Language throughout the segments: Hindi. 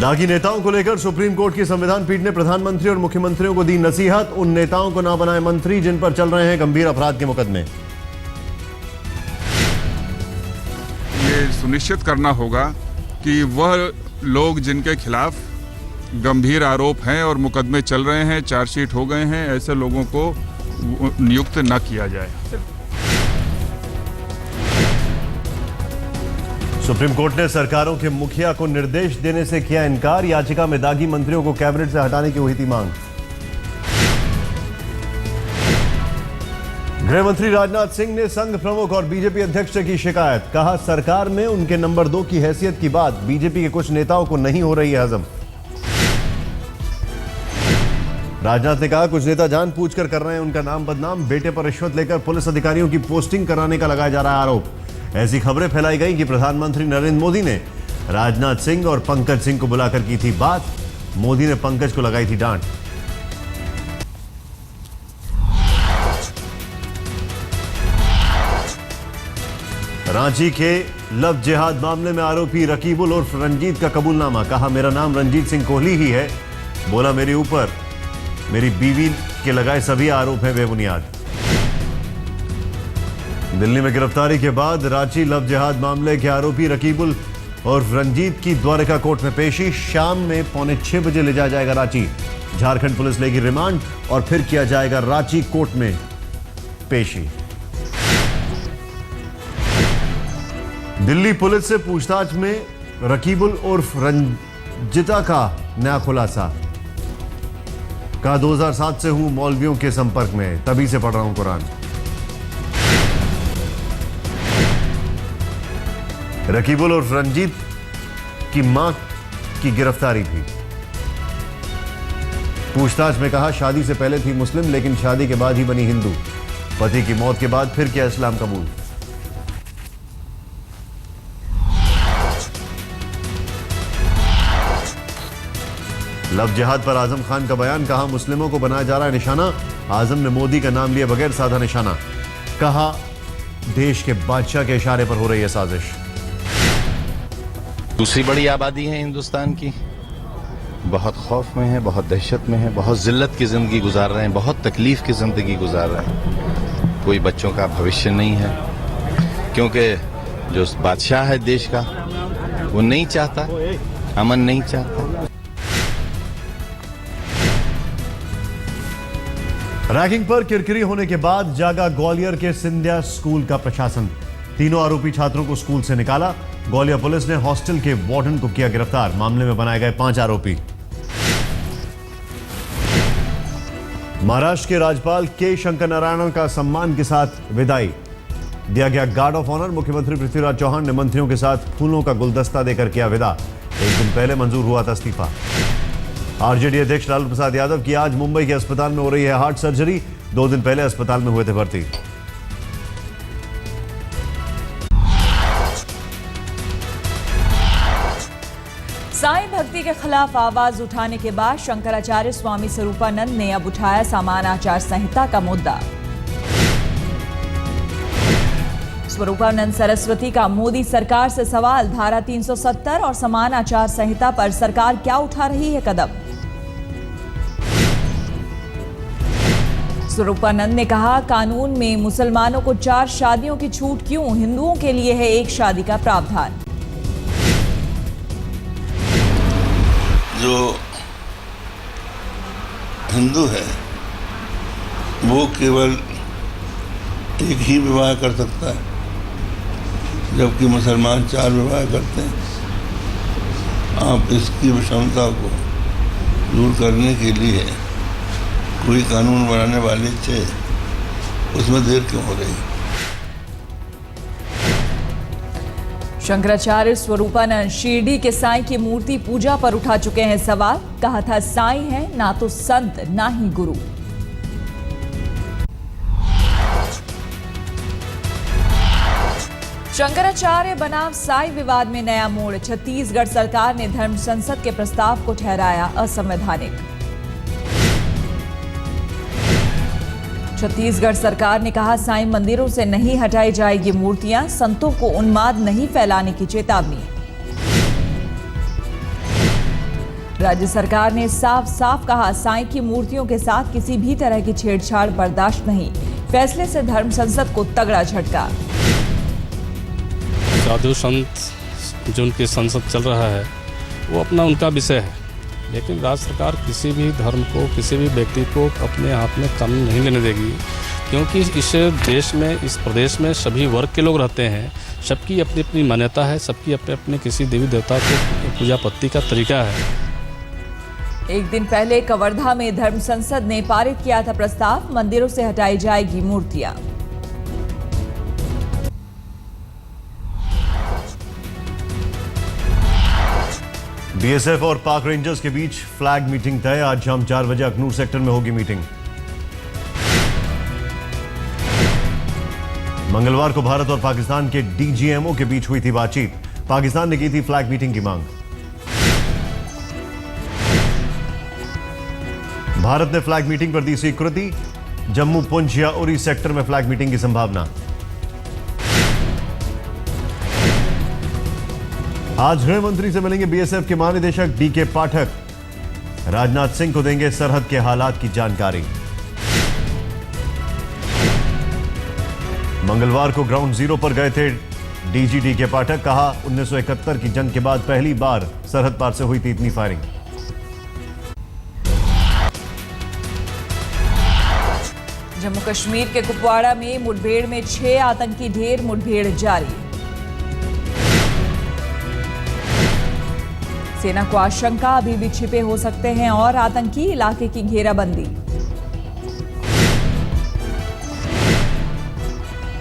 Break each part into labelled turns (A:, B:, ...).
A: दागी नेताओं को लेकर सुप्रीम कोर्ट की संविधान पीठ ने प्रधानमंत्री और मुख्यमंत्रियों को दी नसीहत। उन नेताओं को ना बनाए मंत्री जिन पर चल रहे हैं गंभीर अपराध के मुकदमे।
B: ये सुनिश्चित करना होगा कि वह लोग जिनके खिलाफ गंभीर आरोप हैं और मुकदमे चल रहे हैं, चार्जशीट हो गए हैं, ऐसे लोगों को नियुक्त न किया जाए।
A: सुप्रीम कोर्ट ने सरकारों के मुखिया को निर्देश देने से किया इनकार। याचिका में दागी मंत्रियों को कैबिनेट से हटाने की हुई थी मांग। गृह मंत्री राजनाथ सिंह ने संघ प्रमुख और बीजेपी अध्यक्ष से की शिकायत। कहा सरकार में उनके नंबर 2 की हैसियत की बात बीजेपी के कुछ नेताओं को नहीं हो रही है हजम। राजनाथ ने कहा कुछ नेता जानबूझकर कर रहे हैं उनका नाम बदनाम। बेटे पर रिश्वत लेकर पुलिस अधिकारियों की पोस्टिंग कराने का लगाया जा रहा है आरोप। ऐसी खबरें फैलाई गई कि प्रधानमंत्री नरेंद्र मोदी ने राजनाथ सिंह और पंकज सिंह को बुलाकर की थी बात। मोदी ने पंकज को लगाई थी डांट। रांची के लव जिहाद मामले में आरोपी रकीबुल उर्फ रंजीत का कबूलनामा। कहा मेरा नाम रंजीत सिंह कोहली ही है। बोला मेरे ऊपर मेरी बीवी के लगाए सभी आरोप हैं बेबुनियाद। दिल्ली में गिरफ्तारी के बाद रांची लव जिहाद मामले के आरोपी रकीबुल और रंजीत की द्वारका कोर्ट में पेशी। शाम में 5:45 बजे ले जाया जाएगा रांची। झारखंड पुलिस लेगी रिमांड और फिर किया जाएगा रांची कोर्ट में पेशी। दिल्ली पुलिस से पूछताछ में रकीबुल उर्फ रंजिता का नया खुलासा। कहा 2007 से हूं मौलवियों के संपर्क में, तभी से पढ़ रहा हूं कुरान। रकीबुल और रंजीत की मां की गिरफ्तारी थी। पूछताछ में कहा शादी से पहले थी मुस्लिम लेकिन शादी के बाद ही बनी हिंदू। पति की मौत के बाद फिर किया इस्लाम कबूल। लव जिहाद पर आजम खान का बयान। कहा मुस्लिमों को बनाया जा रहा है निशाना। आजम ने मोदी का नाम लिए बगैर साधा निशाना। कहा देश के बादशाह के इशारे पर हो रही है साजिश।
C: दूसरी बड़ी आबादी है हिंदुस्तान की, बहुत खौफ में है, बहुत दहशत में है, बहुत जिल्लत की जिंदगी गुजार रहे हैं, बहुत तकलीफ की जिंदगी गुजार रहे हैं। कोई बच्चों का भविष्य नहीं है क्योंकि जो बादशाह है देश का वो नहीं चाहता, अमन नहीं चाहता।
A: रैगिंग पर किरकिरी होने के बाद जागा ग्वालियर के सिंधिया स्कूल का प्रशासन। तीनों आरोपी छात्रों को स्कूल से निकाला। ग्वालियर पुलिस ने हॉस्टल के वार्डन को किया गिरफ्तार। मामले में बनाए गए 5 आरोपी। महाराष्ट्र के राज्यपाल के शंकर नारायण का सम्मान के साथ विदाई। दिया गया गार्ड ऑफ ऑनर। मुख्यमंत्री पृथ्वीराज चौहान ने मंत्रियों के साथ फूलों का गुलदस्ता देकर किया विदा। एक दिन पहले मंजूर हुआ था इस्तीफा। आरजेडी अध्यक्ष लालू प्रसाद यादव की आज मुंबई के अस्पताल में हो रही है हार्ट सर्जरी। 2 दिन पहले अस्पताल में हुए थे भर्ती।
D: साईं भक्ति के खिलाफ आवाज उठाने के बाद शंकराचार्य स्वामी स्वरूपानंद ने अब उठाया समान आचार संहिता का मुद्दा। स्वरूपानंद सरस्वती का मोदी सरकार से सवाल। धारा 370 और समान आचार संहिता पर सरकार क्या उठा रही है कदम। स्वरूपानंद ने कहा कानून में मुसलमानों को 4 शादियों की छूट क्यों, हिंदुओं के लिए है 1 शादी का प्रावधान।
E: जो हिंदू है वो केवल एक ही विवाह कर सकता है, जबकि मुसलमान 4 विवाह करते हैं। आप इसकी विषमता को दूर करने के लिए कोई कानून बनाने वाले थे, उसमें देर क्यों हो रही।
D: शंकराचार्य स्वरूपानंद शिरडी के साईं की मूर्ति पूजा पर उठा चुके हैं सवाल। कहा था साईं है ना तो संत ना ही गुरु। शंकराचार्य बनाम साईं विवाद में नया मोड़। छत्तीसगढ़ सरकार ने धर्म संसद के प्रस्ताव को ठहराया असंवैधानिक। छत्तीसगढ़ सरकार ने कहा साईं मंदिरों से नहीं हटाई जाएगी मूर्तियां, संतों को उन्माद नहीं फैलाने की चेतावनी। राज्य सरकार ने साफ साफ कहा, साईं की मूर्तियों के साथ किसी भी तरह की छेड़छाड़ बर्दाश्त नहीं। फैसले से धर्म संसद को तगड़ा झटका।
F: साधु संत जो उनकी संसद चल रहा है वो अपना उनका विषय है, लेकिन राज्य सरकार किसी भी धर्म को, किसी भी व्यक्ति को अपने हाथ में कानून नहीं लेने देगी, क्योंकि इस देश में, इस प्रदेश में सभी वर्ग के लोग रहते हैं। सबकी अपनी अपनी मान्यता है, सबकी अपने अपने किसी देवी देवता को पूजा पत्ती का तरीका है।
D: एक दिन पहले कवर्धा में धर्म संसद ने पारित किया था प्रस्ताव, मंदिरों से हटाई जाएगी मूर्तियां।
A: बीएसएफ और पाक रेंजर्स के बीच फ्लैग मीटिंग तय। आज शाम 4 बजे अखनूर सेक्टर में होगी मीटिंग। मंगलवार को भारत और पाकिस्तान के डीजीएमओ के बीच हुई थी बातचीत। पाकिस्तान ने की थी फ्लैग मीटिंग की मांग। भारत ने फ्लैग मीटिंग पर दी स्वीकृति। जम्मू, पुंछ या उरी सेक्टर में फ्लैग मीटिंग की संभावना। आज गृह मंत्री से मिलेंगे बीएसएफ के महानिदेशक डीके पाठक। राजनाथ सिंह को देंगे सरहद के हालात की जानकारी। मंगलवार को ग्राउंड जीरो पर गए थे डीजी डीके पाठक। कहा, 1971 की जंग के बाद पहली बार सरहद पार से हुई थी इतनी फायरिंग।
D: जम्मू कश्मीर के कुपवाड़ा में मुठभेड़ में 6 आतंकी ढेर, मुठभेड़ जारी। सेना को आशंका अभी भी छिपे हो सकते हैं और आतंकी, इलाके की घेराबंदी।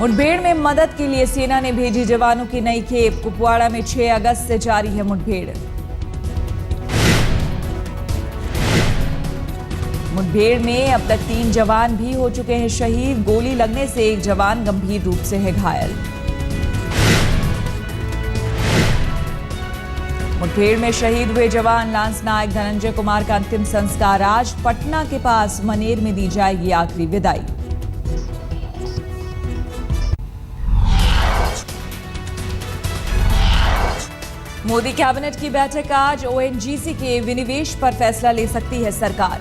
D: मुठभेड़ में मदद के लिए सेना ने भेजी जवानों की नई खेप। कुपवाड़ा में 6 अगस्त से जारी है मुठभेड़। मुठभेड़ में अब तक 3 जवान भी हो चुके हैं शहीद। गोली लगने से एक जवान गंभीर रूप से है घायल। मुठभेड़ में शहीद हुए जवान लांस नायक धनंजय कुमार का अंतिम संस्कार आज पटना के पास मनेर में दी जाएगी आखिरी विदाई। मोदी कैबिनेट की बैठक आज। ओएनजीसी के विनिवेश पर फैसला ले सकती है सरकार।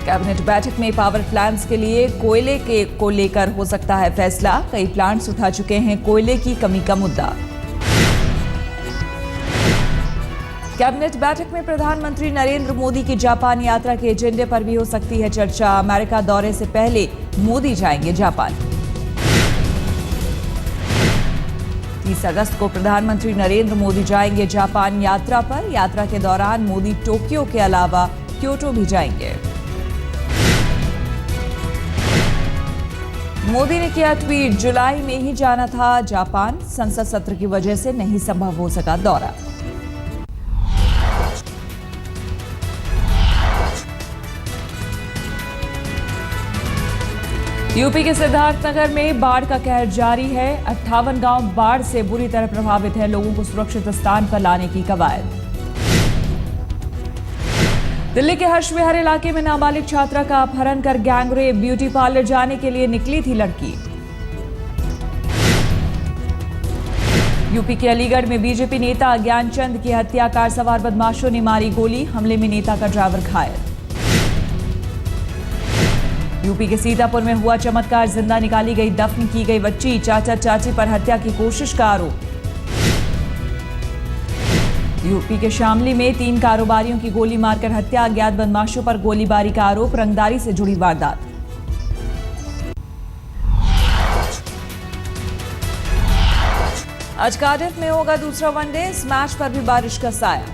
D: कैबिनेट बैठक में पावर प्लांट्स के लिए कोयले को लेकर हो सकता है फैसला। कई प्लांट्स उठा चुके हैं कोयले की कमी का मुद्दा। कैबिनेट बैठक में प्रधानमंत्री नरेंद्र मोदी की जापान यात्रा के एजेंडे पर भी हो सकती है चर्चा। अमेरिका दौरे से पहले मोदी जाएंगे जापान। 30 अगस्त को प्रधानमंत्री नरेंद्र मोदी जाएंगे जापान यात्रा पर। यात्रा के दौरान मोदी टोक्यो के अलावा क्योटो भी जाएंगे। मोदी ने किया ट्वीट, जुलाई में ही जाना था जापान, संसद सत्र की वजह से नहीं संभव हो सका दौरा। यूपी के सिद्धार्थनगर में बाढ़ का कहर जारी है। 58 गांव बाढ़ से बुरी तरह प्रभावित हैं। लोगों को सुरक्षित स्थान पर लाने की कवायद। दिल्ली के हर्ष विहार इलाके में नाबालिग छात्रा का अपहरण कर गैंगरेप। ब्यूटी पार्लर जाने के लिए निकली थी लड़की। यूपी के अलीगढ़ में बीजेपी नेता ज्ञानचंद की हत्या। कार सवार बदमाशों ने मारी गोली। हमले में नेता का ड्राइवर घायल। यूपी के सीतापुर में हुआ चमत्कार, जिंदा निकाली गई दफन की गई बच्ची। चाचा चाची पर हत्या की कोशिश का आरोप। यूपी के शामली में 3 कारोबारियों की गोली मारकर हत्या। अज्ञात बदमाशों पर गोलीबारी का आरोप। रंगदारी से जुड़ी वारदात। आज कार्डिफ में होगा दूसरा वनडे। इस मैच पर भी बारिश का साया।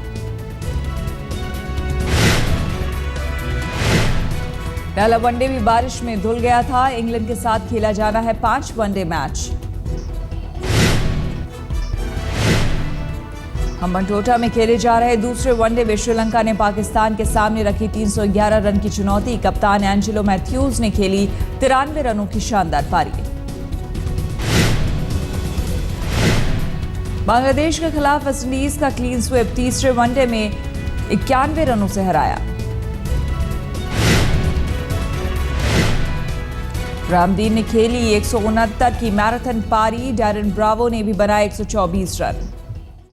D: पहला वनडे भी बारिश में धुल गया था। इंग्लैंड के साथ खेला जाना है 5 वनडे मैच। हम्बनटोटा में खेले जा रहे दूसरे वनडे में श्रीलंका ने पाकिस्तान के सामने रखी 311 रन की चुनौती। कप्तान एंजेलो मैथ्यूज ने खेली 93 रनों की शानदार पारी। बांग्लादेश के खिलाफ वेस्टइंडीज का क्लीन स्वीप। तीसरे वनडे में 91 रनों से हराया। रामदीन ने खेली 169 की मैराथन पारी। डैरन ब्रावो ने भी बनाए 124 रन।